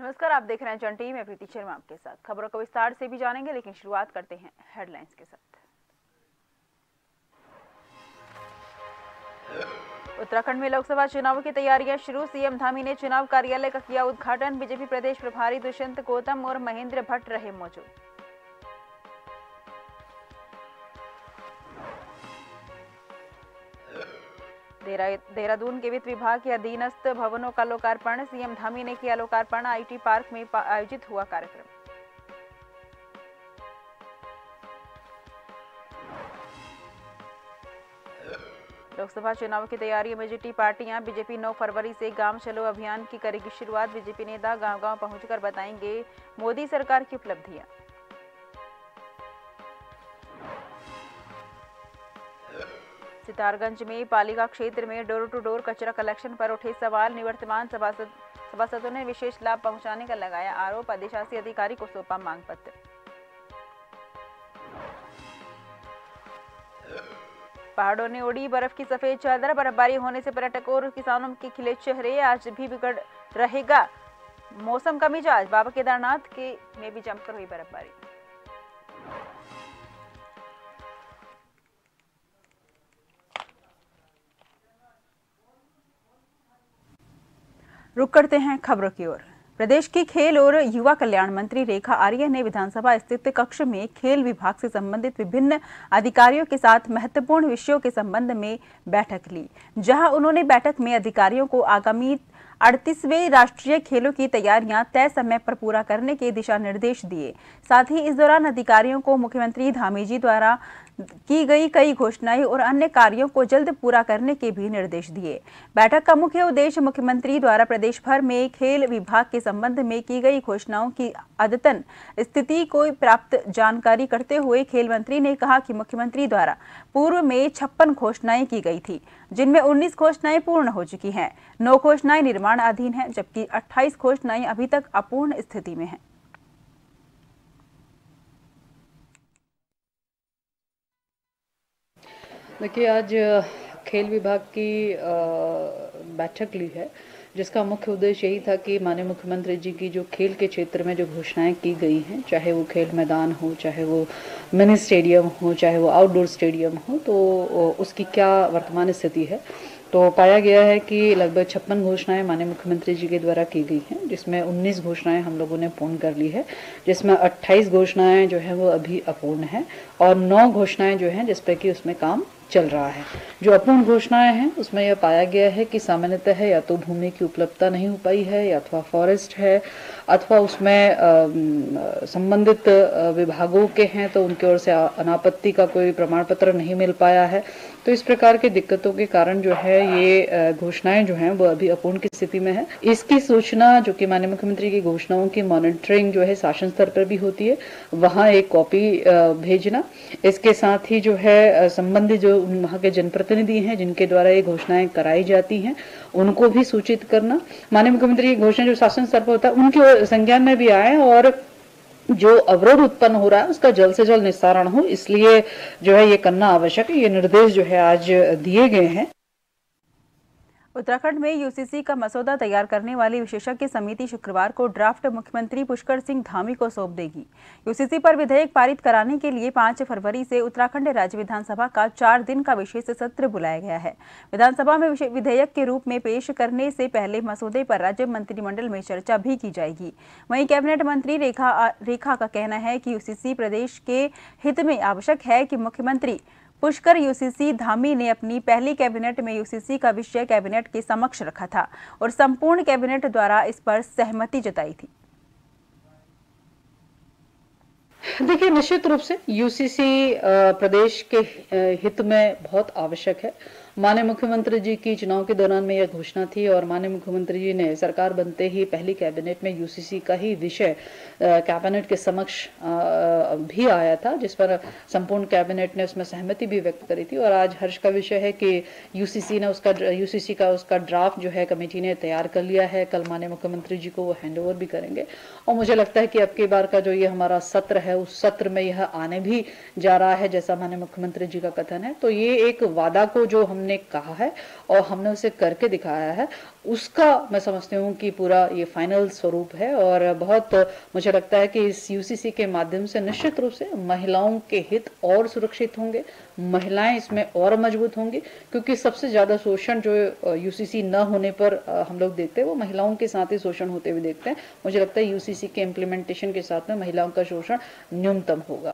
नमस्कार, आप देख रहे हैं जन टीवी में प्रीति शर्मा आपके साथ। खबरों को विस्तार से भी जानेंगे, लेकिन शुरुआत करते हैं हेडलाइंस के साथ। उत्तराखंड में लोकसभा चुनाव की तैयारियां शुरू। सीएम धामी ने चुनाव कार्यालय का किया उद्घाटन। बीजेपी प्रदेश प्रभारी दुष्यंत गौतम और महेंद्र भट्ट रहे मौजूद। देहरादून के वित्त विभाग के अधीनस्थ भवनों का लोकार्पण। सीएम धामी ने किया लोकार्पण। आईटी पार्क में आयोजित हुआ कार्यक्रम। लोकसभा चुनाव की तैयारियों में जुटी पार्टियां। बीजेपी 9 फरवरी से गांव चलो अभियान की करेगी शुरुआत। बीजेपी नेता गांव-गांव पहुंचकर बताएंगे मोदी सरकार की उपलब्धियां। सितारगंज में पालिका क्षेत्र में डोर टू डोर कचरा कलेक्शन पर उठे सवाल। निवर्तमान सभासदों ने विशेष लाभ पहुंचाने का लगाया आरोप। अधिशासी अधिकारी को सौंपा मांग पत्र। पहाड़ों ने ओढ़ी बर्फ की सफेद चादर। बर्फबारी होने से पर्यटकों और किसानों के खिले चेहरे। आज भी बिगड़ रहेगा मौसम का मिजाज। बाबा केदारनाथ में भी जमकर हुई बर्फबारी। रुक करते हैं खबरों की ओर। प्रदेश की खेल और युवा कल्याण मंत्री रेखा आर्य ने विधानसभा स्थित कक्ष में खेल विभाग से संबंधित विभिन्न अधिकारियों के साथ महत्वपूर्ण विषयों के संबंध में बैठक ली, जहां उन्होंने बैठक में अधिकारियों को आगामी 38वें राष्ट्रीय खेलों की तैयारियां तय समय पर पूरा करने के दिशा निर्देश दिए। साथ ही इस दौरान अधिकारियों को मुख्यमंत्री धामी जी द्वारा की गई कई घोषणाएं और अन्य कार्यों को जल्द पूरा करने के भी निर्देश दिए। बैठक का मुख्य उद्देश्य मुख्यमंत्री द्वारा प्रदेश भर में खेल विभाग के संबंध में की गई घोषणाओं की अद्यतन स्थिति को प्राप्त जानकारी करते हुए खेल मंत्री ने कहा कि मुख्यमंत्री द्वारा पूर्व में 56 घोषणाएं की गई थी, जिनमें 19 घोषणाएं पूर्ण हो चुकी हैं, 9 घोषणाएं निर्माणाधीन हैं, जबकि 28 घोषणाएं अभी तक अपूर्ण स्थिति में हैं। देखिए, आज खेल विभाग की बैठक ली है, जिसका मुख्य उद्देश्य यही था कि माननीय मुख्यमंत्री जी की जो खेल के क्षेत्र में जो घोषणाएं की गई हैं, चाहे वो खेल मैदान हो, चाहे वो मिनी स्टेडियम हो, चाहे वो आउटडोर स्टेडियम हो, तो उसकी क्या वर्तमान स्थिति है। तो पाया गया है कि लगभग 56 घोषणाएं माननीय मुख्यमंत्री जी के द्वारा की गई हैं, जिसमें 19 घोषणाएं हम लोगों ने पूर्ण कर ली है, जिसमें 28 घोषणाएं जो है वो अभी अपूर्ण है और 9 घोषणाएं जो हैं जिस पर कि उसमें काम चल रहा है। जो अपूर्ण घोषणाएं हैं उसमें यह पाया गया है कि सामान्यतः या तो भूमि की उपलब्धता नहीं हो पाई है, या अथवा फॉरेस्ट है, अथवा उसमें संबंधित विभागों के हैं तो उनकी ओर से अनापत्ति का कोई प्रमाण पत्र नहीं मिल पाया है। तो इस प्रकार के दिक्कतों के कारण जो है ये घोषणाएं जो हैं वो अभी अपूर्ण की स्थिति में है। इसकी सूचना जो कि माननीय मुख्यमंत्री की घोषणाओं की मॉनिटरिंग जो है शासन स्तर पर भी होती है, वहां एक कॉपी भेजना। इसके साथ ही जो है संबंधित जो वहां के जनप्रतिनिधि हैं जिनके द्वारा ये घोषणाएं कराई जाती हैं, उनको भी सूचित करना। माननीय मुख्यमंत्री की घोषणा जो शासन स्तर पर होता है उनके संज्ञान में भी आए और जो अवरोध उत्पन्न हो रहा है उसका जल्द से जल्द निस्तारण हो, इसलिए जो है ये करना आवश्यक है। ये निर्देश जो है आज दिए गए हैं। उत्तराखंड में यूसीसी का मसौदा तैयार करने वाली विशेषज्ञ समिति शुक्रवार को ड्राफ्ट मुख्यमंत्री पुष्कर सिंह धामी को सौंप देगी। यूसीसी पर विधेयक पारित कराने के लिए 5 फरवरी से उत्तराखंड राज्य विधानसभा का 4 दिन का विशेष सत्र बुलाया गया है। विधानसभा में विधेयक के रूप में पेश करने से पहले मसौदे पर राज्य मंत्रिमंडल में चर्चा भी की जाएगी। वहीं कैबिनेट मंत्री रेखा का कहना है कि यूसीसी प्रदेश के हित में आवश्यक है कि मुख्यमंत्री पुष्कर यूसीसी धामी ने अपनी पहली कैबिनेट में यूसीसी का विषय कैबिनेट के समक्ष रखा था और संपूर्ण कैबिनेट द्वारा इस पर सहमति जताई थी। देखिए, निश्चित रूप से यूसीसी प्रदेश के हित में बहुत आवश्यक है। माननीय मुख्यमंत्री जी की चुनाव के दौरान में यह घोषणा थी और माननीय मुख्यमंत्री जी ने सरकार बनते ही पहली कैबिनेट में यूसीसी का ही विषय कैबिनेट के समक्ष भी आया था, जिस पर संपूर्ण कैबिनेट ने उसमें सहमति भी व्यक्त करी थी। और आज हर्ष का विषय है कि यूसीसी का उसका ड्राफ्ट जो है कमेटी ने तैयार कर लिया है। कल माननीय मुख्यमंत्री जी को वो हैंड ओवर भी करेंगे और मुझे लगता है कि अब की बार का जो ये हमारा सत्र है उस सत्र में यह आने भी जा रहा है, जैसा माननीय मुख्यमंत्री जी का कथन है। तो ये एक वादा को जो हमने ने कहा है और हमने उसे करके दिखाया है, उसका मैं समझती हूँ कि पूरा ये फाइनल स्वरूप है। और बहुत मुझे लगता है कि इस यूसीसी के माध्यम से निश्चित रूप से महिलाओं के हित और सुरक्षित होंगे, महिलाएं इसमें और मजबूत होंगी, क्योंकि सबसे ज्यादा शोषण जो यूसीसी न होने पर हम लोग देखते हैं वो महिलाओं के साथ ही शोषण होते हुए देखते हैं। मुझे लगता है यूसीसी के इम्प्लीमेंटेशन के साथ में महिलाओं का शोषण न्यूनतम होगा।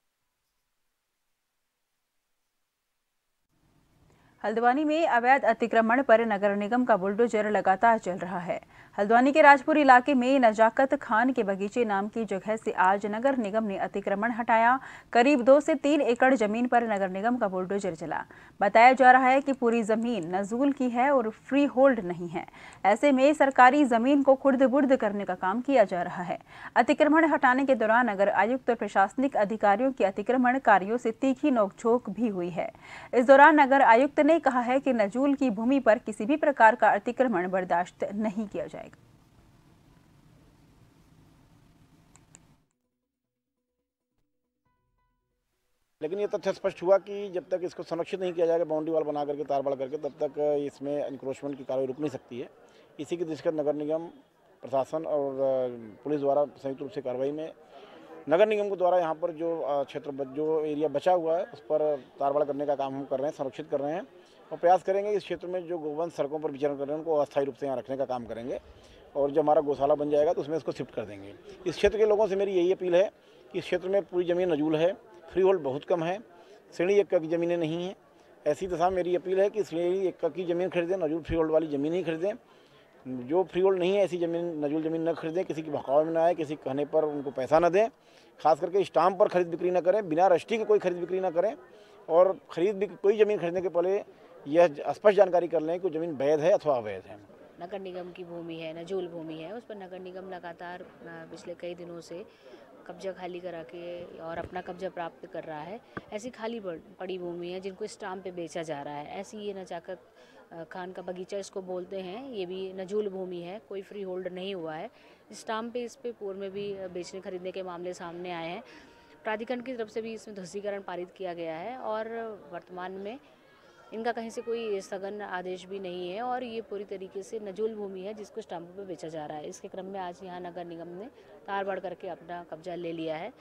हल्द्वानी में अवैध अतिक्रमण पर नगर निगम का बुलडोजर लगातार चल रहा है। हल्द्वानी के राजपुर इलाके में नजाकत खान के बगीचे नाम की जगह से आज नगर निगम ने अतिक्रमण हटाया। करीब 2 से 3 एकड़ जमीन पर नगर निगम का बुलडोजर चला। बताया जा रहा है कि पूरी जमीन नजूल की है और फ्री होल्ड नहीं है। ऐसे में सरकारी जमीन को खुर्द-बुर्द करने का काम किया जा रहा है। अतिक्रमण हटाने के दौरान नगर आयुक्त और प्रशासनिक अधिकारियों की अतिक्रमण कार्यों से तीखी नोकझोंक भी हुई है। इस दौरान नगर आयुक्त ने कहा है कि नजूल की भूमि पर किसी भी प्रकार का अतिक्रमण बर्दाश्त नहीं किया जाएगा। लेकिन ये तथ्य स्पष्ट हुआ कि जब तक इसको संरक्षित नहीं किया जाएगा, बाउंड्री वाल बना करके, तार बाड़ करके, तब तक इसमें एनक्रोचमेंट की कार्रवाई रुक नहीं सकती है। इसी के दृष्टिगत नगर निगम प्रशासन और पुलिस द्वारा संयुक्त रूप से कार्रवाई में नगर निगम के द्वारा यहाँ पर जो क्षेत्र जो एरिया बचा हुआ है उस पर तार बाड़ करने का काम हम कर रहे हैं, संरक्षित कर रहे हैं और प्रयास करेंगे इस क्षेत्र में जो गोवंश सड़कों पर विचरण कर रहे हैं उनको अस्थायी रूप से यहाँ रखने का काम करेंगे और जब हमारा गौशाला बन जाएगा तो उसमें इसको शिफ्ट कर देंगे। इस क्षेत्र के लोगों से मेरी यही अपील है कि इस क्षेत्र में पूरी ज़मीन नजूल है, फ्री होल्ड बहुत कम है, श्रेणी 1 की ज़मीनें नहीं हैं। ऐसी दशा में मेरी अपील है कि श्रेणी 1 की ज़मीन खरीदें, नजूल फ्री होल्ड वाली ज़मीन ही खरीदें। जो फ्री होल्ड नहीं है ऐसी ज़मीन, नजूल ज़मीन न खरीदें, किसी की बहकावे में न आए, किसी कहने पर उनको पैसा न दें, खास करके स्टाम्प पर खरीद बिक्री न करें, बिना रजिस्ट्री की कोई खरीद बिक्री न करें और कोई ज़मीन खरीदने के पहले यह स्पष्ट जानकारी कर लें कि ज़मीन वैध है अथवा अवैध है। नगर निगम की भूमि है, नजूल भूमि है, उस पर नगर निगम लगातार पिछले कई दिनों से कब्जा खाली करा के और अपना कब्जा प्राप्त कर रहा है। ऐसी खाली पड़ी भूमि है जिनको स्टाम्प पे बेचा जा रहा है। ऐसी ये नजाकत खान का बगीचा इसको बोलते हैं, ये भी नजूल भूमि है, कोई फ्री होल्ड नहीं हुआ है। स्टाम्प पे इस पे पूर्व में भी बेचने खरीदने के मामले सामने आए हैं। प्राधिकरण की तरफ से भी इसमें ध्वस्तीकरण पारित किया गया है और वर्तमान में इनका कहीं से कोई स्थगन आदेश भी नहीं है और ये पूरी तरीके से नजूल भूमि है जिसको स्टाम्पों पे बेचा जा रहा है। इसके क्रम में आज यहाँ नगर निगम ने तार बाड़ करके अपना कब्जा ले लिया है।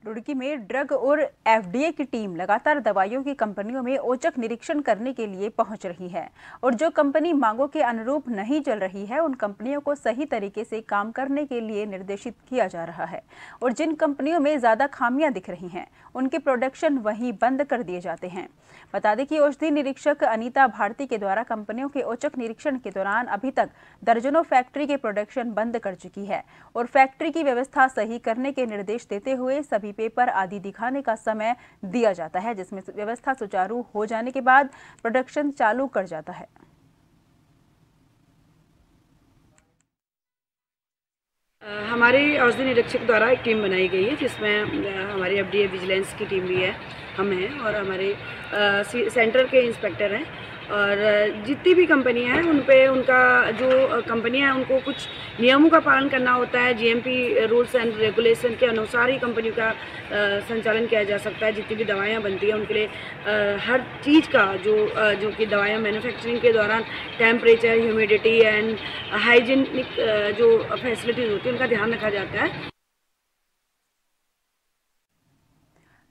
रुड़की में ड्रग और एफडीए की टीम लगातार दवाइयों की कंपनियों में औचक निरीक्षण करने के लिए पहुंच रही है और जो कंपनी मांगों के अनुरूप नहीं चल रही है उन कंपनियों को सही तरीके से काम करने के लिए निर्देशित किया जा रहा है और जिन कंपनियों में ज्यादा खामियां दिख रही हैं उनके प्रोडक्शन वहीं बंद कर दिए जाते हैं। बता दें कि औषधि निरीक्षक अनीता भारती के द्वारा कंपनियों के औचक निरीक्षण के दौरान अभी तक दर्जनों फैक्ट्री के प्रोडक्शन बंद कर चुकी है और फैक्ट्री की व्यवस्था सही करने के निर्देश देते हुए सभी पेपर आदि दिखाने का समय दिया जाता है, जिसमें व्यवस्था सुचारू हो जाने के बाद प्रोडक्शन चालू कर जाता है। हमारी औषधि निरीक्षक द्वारा एक टीम बनाई गई है जिसमें हमारी एफडीए विजिलेंस की टीम भी है, हम हैं और हमारे सेंटर के इंस्पेक्टर हैं और जितनी भी कंपनियां हैं उन पे उनका जो कंपनियां हैं उनको कुछ नियमों का पालन करना होता है। जीएमपी रूल्स एंड रेगुलेशन के अनुसार ही कंपनियों का संचालन किया जा सकता है। जितनी भी दवाइयां बनती हैं उनके लिए हर चीज़ का जो कि दवाइयां मैन्युफैक्चरिंग के दौरान टेम्परेचर, ह्यूमिडिटी एंड हाइजीनिक जो फैसिलिटीज़ होती है उनका ध्यान रखा जाता है।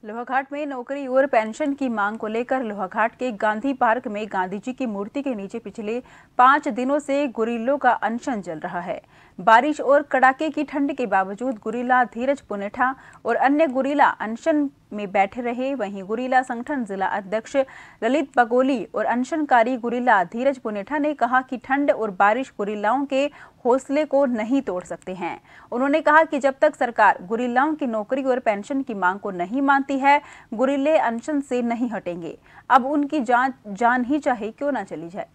लोहाघाट में नौकरी और पेंशन की मांग को लेकर लोहाघाट के गांधी पार्क में गांधी जी की मूर्ति के नीचे पिछले 5 दिनों से गुरिल्लों का अनशन चल रहा है। बारिश और कड़ाके की ठंड के बावजूद गुरिल्ला धीरज पुनेठा और अन्य गुरिल्ला अनशन में बैठे रहे। वहीं गुरिल्ला संगठन जिला अध्यक्ष ललित बगोली और अनशनकारी गुरिल्ला धीरज पुनेठा ने कहा कि ठंड और बारिश गुरिल्लाओं के हौसले को नहीं तोड़ सकते हैं। उन्होंने कहा कि जब तक सरकार गुरिल्लाओं की नौकरी और पेंशन की मांग को नहीं मानती है, गुरिल्ले अनशन से नहीं हटेंगे। अब उनकी जान ही चाहे क्यों ना चली जाए।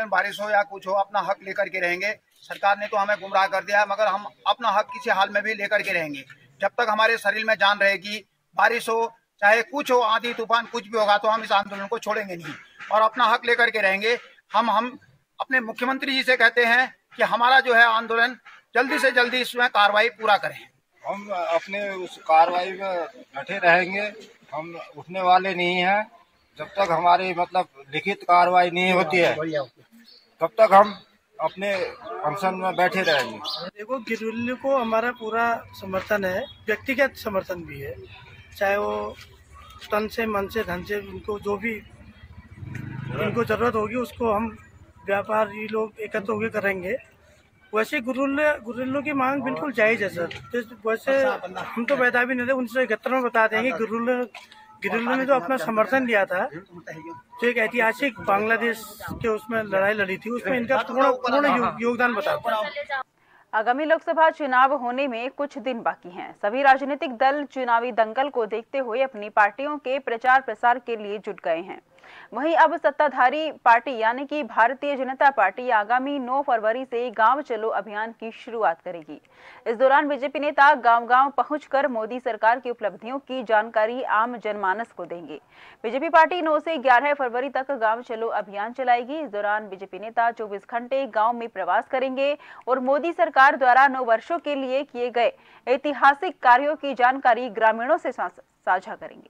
बारिश हो या कुछ हो, अपना हक लेकर के रहेंगे। सरकार ने तो हमें गुमराह कर दिया है, मगर हम अपना हक किसी हाल में भी लेकर के रहेंगे। जब तक हमारे शरीर में जान रहेगी, बारिश हो चाहे कुछ हो, आंधी तूफान कुछ भी होगा, तो हम इस आंदोलन को छोड़ेंगे नहीं और अपना हक लेकर के रहेंगे। हम अपने मुख्यमंत्री जी से कहते हैं कि हमारा जो है आंदोलन जल्दी से जल्दी इसमें कार्रवाई पूरा करें। हम अपने उस कार्रवाई में डटे रहेंगे, हम उठने वाले नहीं हैं जब तक हमारी मतलब लिखित कार्रवाई नहीं होती है, तब तक हम अपने अनशन में बैठे रहेंगे। देखो, गिरफ्तारी को हमारा पूरा समर्थन है, व्यक्तिगत समर्थन भी है, चाहे वो तन से मन से धन से उनको जो भी इनको जरूरत होगी उसको हम व्यापारी लोग एकत्र होकर करेंगे। वैसे गुरिल्लों की मांग बिल्कुल जायज है सर। तो वैसे हम तो बता भी नहीं थे, 1971 में बता देंगे गिरिल्लों ने जो अपना समर्थन दिया था, जो एक ऐतिहासिक बांग्लादेश के उसमें लड़ाई लड़ी थी, उसमें इनका पूर्ण योगदान बताता है। आगामी लोकसभा चुनाव होने में कुछ दिन बाकी हैं। सभी राजनीतिक दल चुनावी दंगल को देखते हुए अपनी पार्टियों के प्रचार प्रसार के लिए जुट गए हैं। वहीं अब सत्ताधारी पार्टी यानी कि भारतीय जनता पार्टी आगामी 9 फरवरी से गांव चलो अभियान की शुरुआत करेगी। इस दौरान बीजेपी नेता गांव-गांव पहुंचकर मोदी सरकार की उपलब्धियों की जानकारी आम जनमानस को देंगे। बीजेपी पार्टी 9 से 11 फरवरी तक गांव चलो अभियान चलाएगी। इस दौरान बीजेपी नेता 24 घंटे गांव में प्रवास करेंगे और मोदी सरकार द्वारा 9 वर्षों के लिए किए गए ऐतिहासिक कार्यों की जानकारी ग्रामीणों से साझा करेंगे।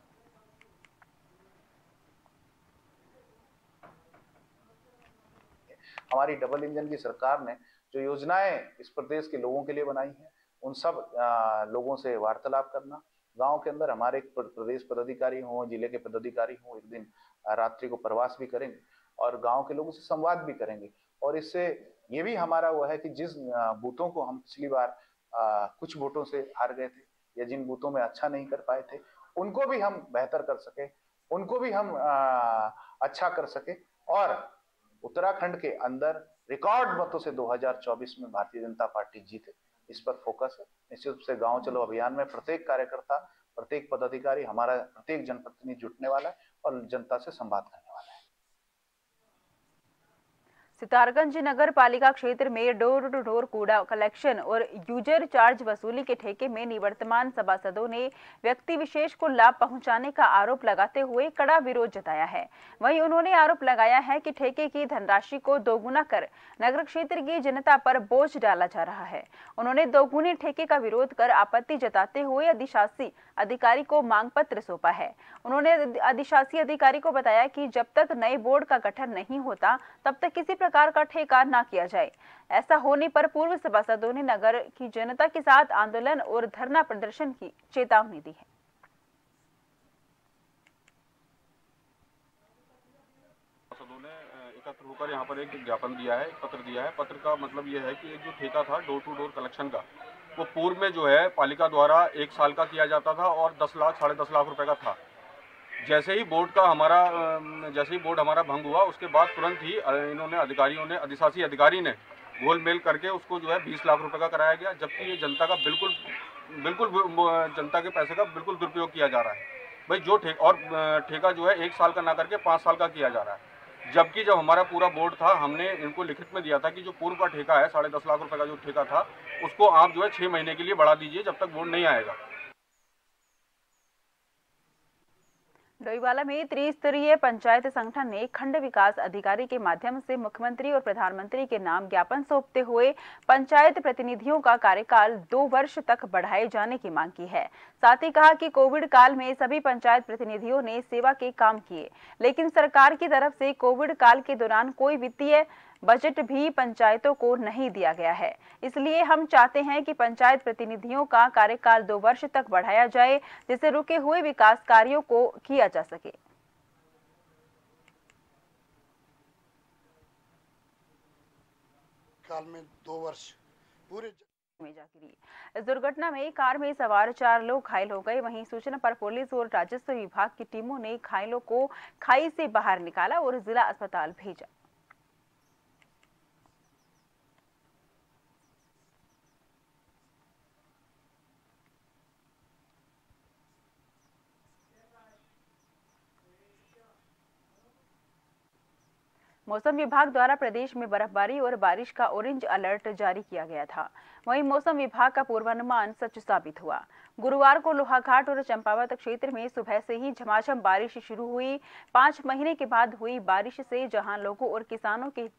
हमारी डबल इंजन की सरकार ने जो योजनाएं इस प्रदेश के लोगों के लिए बनाई हैं, उन सब लोगों से वार्तालाप करना, गांव के अंदर हमारे प्रदेश पदाधिकारी हों, जिले के पदाधिकारी हों, एक दिन रात्रि को प्रवास भी करेंगे और गांव के लोगों से संवाद भी करेंगे। और इससे ये भी हमारा वो है कि जिस बूथों को हम पिछली बार कुछ वोटों से हार गए थे या जिन बूथों में अच्छा नहीं कर पाए थे, उनको भी हम बेहतर कर सके, उनको भी हम अच्छा कर सके। और उत्तराखंड के अंदर रिकॉर्ड मतों से 2024 में भारतीय जनता पार्टी जीते, इस पर फोकस है। निश्चित रूप से गांव चलो अभियान में प्रत्येक कार्यकर्ता, प्रत्येक पदाधिकारी, हमारा प्रत्येक जनप्रतिनिधि जुटने वाला है और जनता से संवाद करने वाला है। सितारगंज नगर पालिका क्षेत्र में डोर टू डोर कूड़ा कलेक्शन और यूजर चार्ज वसूली के ठेके में निवर्तमान सभासदों ने व्यक्ति विशेष को लाभ पहुंचाने का आरोप लगाते हुए कड़ा विरोध जताया है। वहीं उन्होंने आरोप लगाया है कि ठेके की धनराशि को दोगुना कर नगर क्षेत्र की जनता पर बोझ डाला जा रहा है। उन्होंने दोगुने ठेके का विरोध कर आपत्ति जताते हुए अधिशासी अधिकारी को मांग पत्र सौंपा है। उन्होंने अधिशासी अधिकारी को बताया कि जब तक नए बोर्ड का गठन नहीं होता तब तक किसी प्रकार का ठेका न किया जाए। ऐसा होने पर पूर्व सभासदों ने नगर की जनता के साथ आंदोलन और धरना प्रदर्शन की चेतावनी दी है। सभासदों ने एकत्र होकर यहाँ पर एक ज्ञापन दिया है, पत्र दिया है। पत्र का मतलब ये है कि एक जो ठेका था डोर टू डोर कलेक्शन का, वो पूर्व में जो है पालिका द्वारा 1 साल का किया जाता था और 10 लाख साढ़े 10 लाख रुपए का था। जैसे ही बोर्ड हमारा भंग हुआ, उसके बाद तुरंत ही इन्होंने अधिकारियों ने, अधिशासी अधिकारी ने गोलमेल करके उसको जो है 20 लाख रुपए का कराया गया, जबकि ये जनता का बिल्कुल जनता के पैसे का बिल्कुल दुरुपयोग किया जा रहा है। भाई जो ठेका जो है 1 साल का ना करके 5 साल का किया जा रहा है। जबकि जब हमारा पूरा बोर्ड था, हमने इनको लिखित में दिया था कि जो पूर्व का ठेका है साढ़े 10 लाख रुपए का जो ठेका था, उसको आप जो है 6 महीने के लिए बढ़ा दीजिए जब तक बोर्ड नहीं आएगा। डोईवाला में त्रिस्तरीय पंचायत संगठन ने खंड विकास अधिकारी के माध्यम से मुख्यमंत्री और प्रधानमंत्री के नाम ज्ञापन सौंपते हुए पंचायत प्रतिनिधियों का कार्यकाल 2 वर्ष तक बढ़ाए जाने की मांग की है। साथ ही कहा कि कोविड काल में सभी पंचायत प्रतिनिधियों ने सेवा के काम किए, लेकिन सरकार की तरफ से कोविड काल के दौरान कोई वित्तीय बजट भी पंचायतों को नहीं दिया गया है। इसलिए हम चाहते हैं कि पंचायत प्रतिनिधियों का कार्यकाल 2 वर्ष तक बढ़ाया जाए, जिससे रुके हुए विकास कार्यों को किया जा सके। काल में 2 वर्ष पूरे में जा गिरी। इस दुर्घटना में कार में सवार 4 लोग घायल हो गए। वहीं सूचना पर पुलिस और राजस्व विभाग की टीमों ने घायलों को खाई से बाहर निकाला और जिला अस्पताल भेजा। मौसम विभाग द्वारा प्रदेश में बर्फबारी और बारिश का ऑरेंज अलर्ट जारी किया गया था। वहीं मौसम विभाग का पूर्वानुमान सच साबित हुआ। गुरुवार को लोहाघाट और चंपावत क्षेत्र में सुबह से ही झमाझम बारिश शुरू हुई। 5 महीने के बाद हुई बारिश से जहां लोगों और किसानों के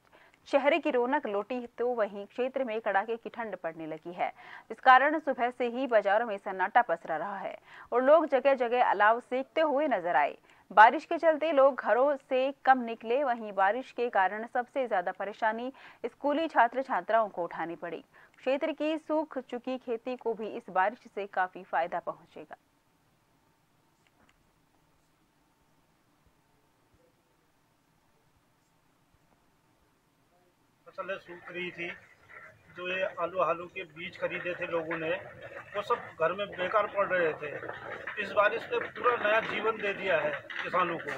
चेहरे की रौनक लौटी, तो वहीं क्षेत्र में कड़ाके की ठंड पड़ने लगी है, जिस कारण सुबह से ही बाजारों में सन्नाटा पसरा रहा है और लोग जगह जगह अलाव सेकते हुए नजर आए। बारिश के चलते लोग घरों से कम निकले। वहीं बारिश के कारण सबसे ज्यादा परेशानी स्कूली छात्र छात्राओं को उठानी पड़ी। क्षेत्र की सूख चुकी खेती को भी इस बारिश से काफी फायदा पहुंचेगा। फसलें सूख रही थी, जो ये आलू के बीज खरीदे थे लोगों ने, वो सब घर में बेकार पड़ रहे थे। इस बारिश ने पूरा नया जीवन दे दिया है किसानों को।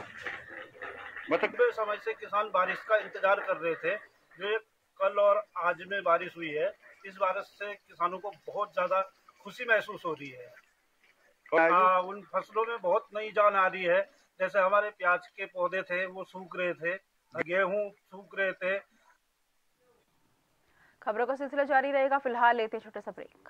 लंबे समय से किसान बारिश का इंतजार कर रहे थे, जो ये कल और आज में बारिश हुई है। इस बारिश से किसानों को बहुत ज्यादा खुशी महसूस हो रही है। उन फसलों में बहुत नई जान आ रही है। जैसे हमारे प्याज के पौधे थे वो सूख रहे थे, गेहूं सूख रहे थे। खबरों का सिलसिला जारी रहेगा। फिलहाल लेते छोटा सा ब्रेक।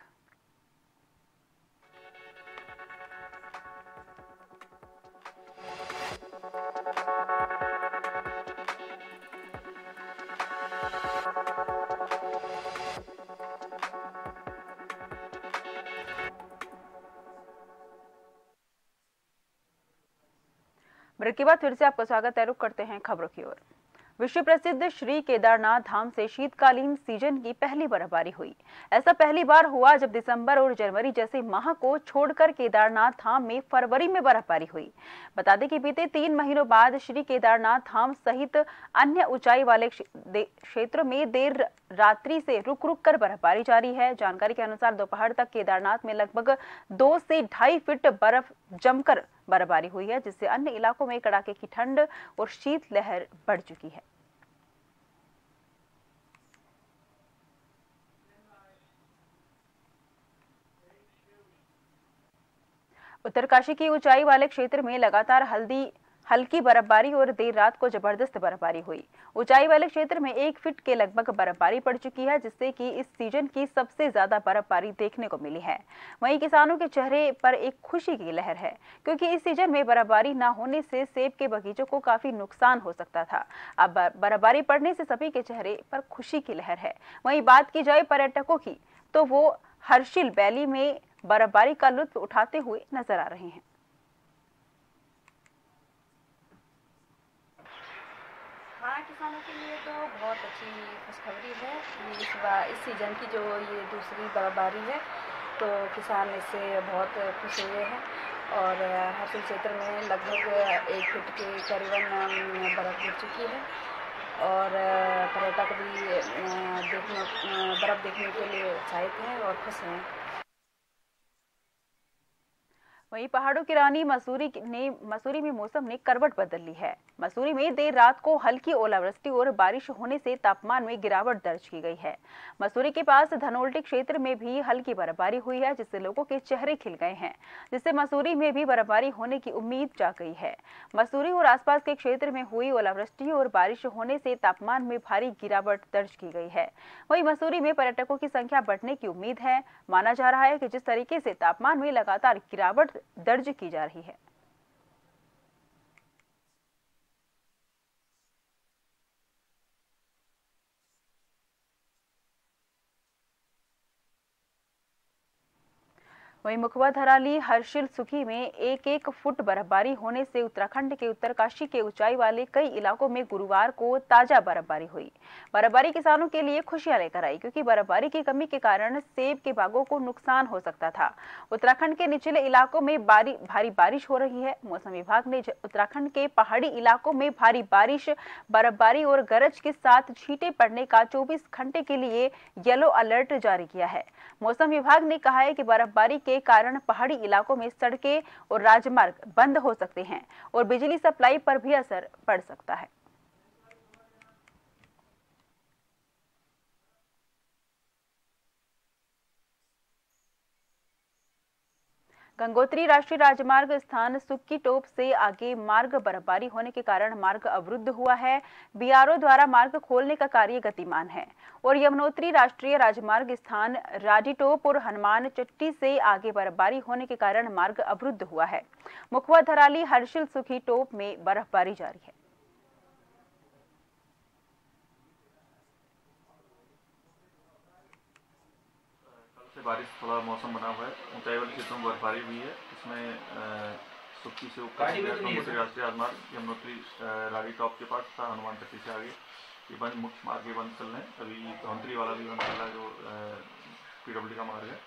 ब्रेक के बाद फिर से आपका स्वागत है। रुक करते हैं खबरों की ओर। विश्व प्रसिद्ध श्री केदारनाथ धाम से शीतकालीन सीजन की पहली बर्फबारी हुई। ऐसा पहली बार हुआ जब दिसंबर और जनवरी जैसे माह को छोड़कर केदारनाथ धाम में फरवरी में बर्फबारी हुई। बता दें कि बीते 3 महीनों बाद श्री केदारनाथ धाम सहित अन्य ऊंचाई वाले क्षेत्रों में देर रात्रि से रुक रुक कर बर्फबारी जारी है। जानकारी के अनुसार दोपहर तक केदारनाथ में लगभग 2 से 2.5 फीट बर्फ जमकर बर्फबारी हुई है, जिससे अन्य इलाकों में कड़ाके की ठंड और शीतलहर बढ़ चुकी है। उत्तरकाशी की ऊंचाई वाले क्षेत्र में लगातार हल्की बर्फबारी और देर रात को जबरदस्त बर्फबारी हुई। ऊंचाई वाले क्षेत्र में 1 फीट के लगभग बर्फबारी पड़ चुकी है, जिससे कि इस सीजन की सबसे ज्यादा बर्फबारी देखने को मिली है। वहीं किसानों के चेहरे पर एक खुशी की लहर है, क्योंकि इस सीजन में बर्फबारी न होने से सेब के बगीचों को काफी नुकसान हो सकता था। अब बर्फबारी पड़ने से सभी के चेहरे पर खुशी की लहर है। वहीं बात की जाए पर्यटकों की, तो वो हर्षिल वैली में बर्फबारी का लुत्फ उठाते हुए नजर आ रहे हैं। हाँ, किसानों के लिए तो बहुत अच्छी खुशखबरी है। इस सीज़न की जो ये दूसरी बर्फबारी है, तो किसान इससे बहुत खुश हुए हैं और हर्षिल क्षेत्र में लगभग 1 फीट के करीबन बर्फ़ गिर चुकी है और पर्यटक भी बर्फ़ देखने के लिए उत्साहित हैं और खुश हैं। वहीं पहाड़ों की रानी मसूरी में मौसम ने करवट बदल ली है। मसूरी में देर रात को हल्की ओलावृष्टि और बारिश होने से तापमान में गिरावट दर्ज की गई है। मसूरी के पास धनोल्टी क्षेत्र में भी हल्की बर्फबारी हुई है, जिससे लोगों के चेहरे खिल गए हैं, जिससे मसूरी में भी बर्फबारी होने की उम्मीद जाग गई है। मसूरी और आसपास के क्षेत्र में हुई ओलावृष्टि और बारिश होने से तापमान में भारी गिरावट दर्ज की गई है। वहीं मसूरी में पर्यटकों की संख्या बढ़ने की उम्मीद है। माना जा रहा है कि जिस तरीके से तापमान में लगातार गिरावट दर्ज की जा रही है, वहीं मुखबा धराली हर्षिल सुखी में 1-1 फुट बर्फबारी होने से उत्तराखंड के उत्तरकाशी के ऊंचाई वाले कई इलाकों में गुरुवार को ताजा बर्फबारी हुई। बर्फबारी किसानों के लिए खुशियां लेकर आई, क्योंकि बर्फबारी की कमी के कारण सेब के बागों को नुकसान हो सकता था। उत्तराखंड के निचले इलाकों में भारी बारिश हो रही है। मौसम विभाग ने उत्तराखंड के पहाड़ी इलाकों में भारी बारिश, बर्फबारी और गरज के साथ छींटे पड़ने का 24 घंटे के लिए येलो अलर्ट जारी किया है। मौसम विभाग ने कहा है कि बर्फबारी के कारण पहाड़ी इलाकों में सड़कें और राजमार्ग बंद हो सकते हैं और बिजली सप्लाई पर भी असर पड़ सकता है। गंगोत्री राष्ट्रीय राजमार्ग स्थान सुक्की टोप से आगे मार्ग बर्फबारी होने के कारण मार्ग अवरुद्ध हुआ है। बीआरओ द्वारा मार्ग खोलने का कार्य गतिमान है और यमुनोत्री राष्ट्रीय राजमार्ग स्थान राडी टोप और हनुमान चट्टी से आगे बर्फबारी होने के कारण मार्ग अवरुद्ध हुआ है। मुखवा धराली हर्षिल सुखी टोप में बर्फबारी जारी है। बारिश थोड़ा मौसम बना हुआ है, ऊंचाई वाले क्षेत्रों में बर्फबारी हुई है। इसमें सुक्की से ऊपर गंगोत्री राष्ट्रीय राजमार्ग यमुनोत्री राडी टॉप के पास तथा हनुमान चट्टी से आगे ये बंद मुख्य मार्ग ये बंद चल रहे हैं। अभी धौंतरी वाला भी बंद चल रहा है जो पीडब्ल्यूडी का मार्ग है।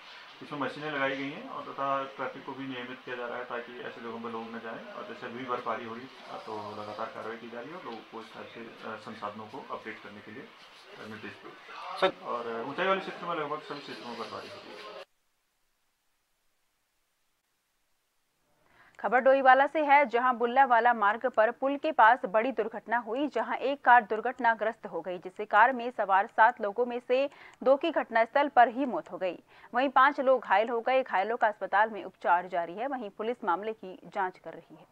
इसमें मशीनें लगाई गई हैं और तथा ट्रैफिक को भी नियमित किया जा रहा है ताकि ऐसे जगहों पर लोग न जाएं। और जैसे अभी बर्फबारी हो रही तो लगातार कार्रवाई की जा रही है और लोगों को इस तरह से संसाधनों को अपडेट करने के लिए निर्देश दिए। और ऊंचाई वाले क्षेत्र में लगभग सभी क्षेत्रों में बर्फबारी हो रही है। खबर डोईवाला से है, जहां बुल्लावाला मार्ग पर पुल के पास बड़ी दुर्घटना हुई, जहां एक कार दुर्घटनाग्रस्त हो गई, जिससे कार में सवार 7 लोगों में से 2 की घटनास्थल पर ही मौत हो गई। वहीं 5 लोग घायल हो गए। घायलों का अस्पताल में उपचार जारी है। वहीं पुलिस मामले की जांच कर रही है।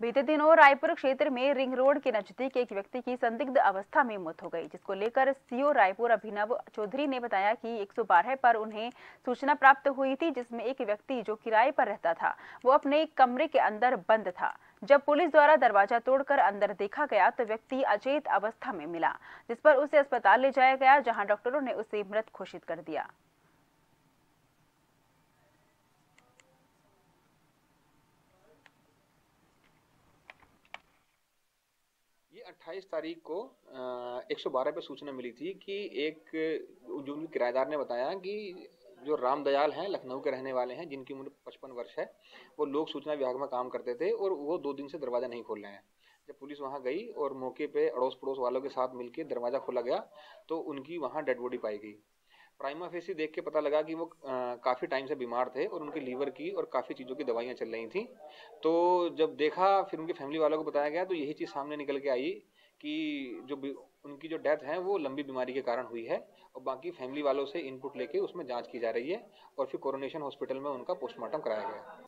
बीते दिनों रायपुर क्षेत्र में रिंग रोड के नजदीक एक व्यक्ति की संदिग्ध अवस्था में मौत हो गई, जिसको लेकर सीओ रायपुर अभिनव चौधरी ने बताया कि 112 पर उन्हें सूचना प्राप्त हुई थी, जिसमें एक व्यक्ति जो किराए पर रहता था वो अपने कमरे के अंदर बंद था। जब पुलिस द्वारा दरवाजा तोड़कर अंदर देखा गया तो व्यक्ति अचेत अवस्था में मिला, जिस पर उसे अस्पताल ले जाया गया, जहाँ डॉक्टरों ने उसे मृत घोषित कर दिया। ये 28 तारीख को 112 पे सूचना मिली थी कि एक जो किराएदार ने बताया कि जो रामदयाल हैं, लखनऊ के रहने वाले हैं, जिनकी उम्र 55 वर्ष है, वो लोक सूचना विभाग में काम करते थे और वो 2 दिन से दरवाज़ा नहीं खोल रहे हैं। जब पुलिस वहाँ गई और मौके पे अड़ोस पड़ोस वालों के साथ मिलकर दरवाज़ा खोला गया तो उनकी वहाँ डेड बॉडी पाई गई। प्राइमा फेसी देख के पता लगा कि वो काफ़ी टाइम से बीमार थे और उनके लीवर की और काफ़ी चीज़ों की दवाइयाँ चल रही थी। तो जब देखा, फिर उनके फैमिली वालों को बताया गया तो यही चीज़ सामने निकल के आई कि जो उनकी जो डेथ है वो लंबी बीमारी के कारण हुई है और बाकी फैमिली वालों से इनपुट लेके उसमें जांच की जा रही है और फिर कोरोनेशन हॉस्पिटल में उनका पोस्टमार्टम कराया गया।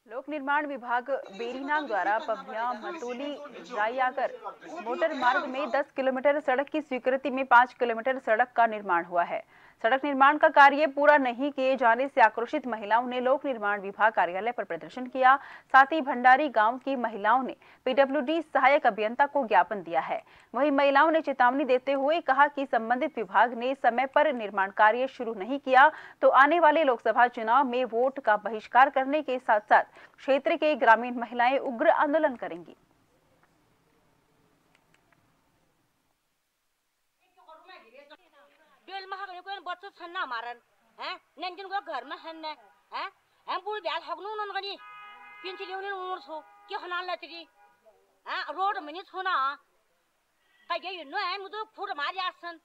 लोक निर्माण विभाग बेरीनाग द्वारा पभिया मतोली रायागर मोटर मार्ग में 10 किलोमीटर सड़क की स्वीकृति में 5 किलोमीटर सड़क का निर्माण हुआ है। सड़क निर्माण का कार्य पूरा नहीं किए जाने से आक्रोशित महिलाओं ने लोक निर्माण विभाग कार्यालय पर प्रदर्शन किया। साथ ही भंडारी गांव की महिलाओं ने पीडब्ल्यूडी सहायक अभियंता को ज्ञापन दिया है। वहीं महिलाओं ने चेतावनी देते हुए कहा कि संबंधित विभाग ने समय पर निर्माण कार्य शुरू नहीं किया तो आने वाले लोकसभा चुनाव में वोट का बहिष्कार करने के साथ साथ क्षेत्र के ग्रामीण महिलाएं उग्र आंदोलन करेंगी। बच्चों छन्ना मारन हैं नंजन को घर में हन्ने हैं हम पूरी ब्याल हगनु नन गनी पिंच लेवनी उमर छो के हनाल लतरी हैं रोड में नहीं छोना कहे ये नो है मुझे फुट मार आसन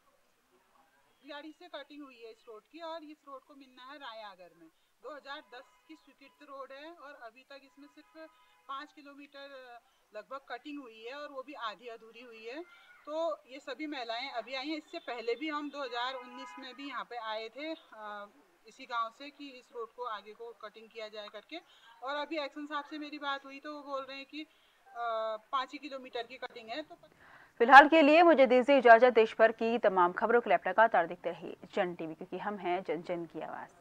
गाड़ी से कटिंग हुई है इस रोड की और इस रोड को मिलना है रायागर में। 2010 की स्वीकृत रोड है और अभी तक इसमें सिर्फ 5 किलोमीटर लगभग कटिंग हुई है और वो भी आधी अधूरी हुई है। तो ये सभी महिलाएं अभी आई हैं। इससे पहले भी हम 2019 में भी यहाँ पे आए थे इसी गांव से कि इस रोड को आगे को कटिंग किया जाए करके, और अभी एक्शन साहब से मेरी बात हुई तो वो बोल रहे हैं कि 5 किलोमीटर की कटिंग है। तो फिलहाल के लिए मुझे दीजिए इजाजत। देश भर की तमाम खबरों के लिए लगातार देखते रहिए जन टीवी, क्योंकि हम हैं जन जन की आवाज़।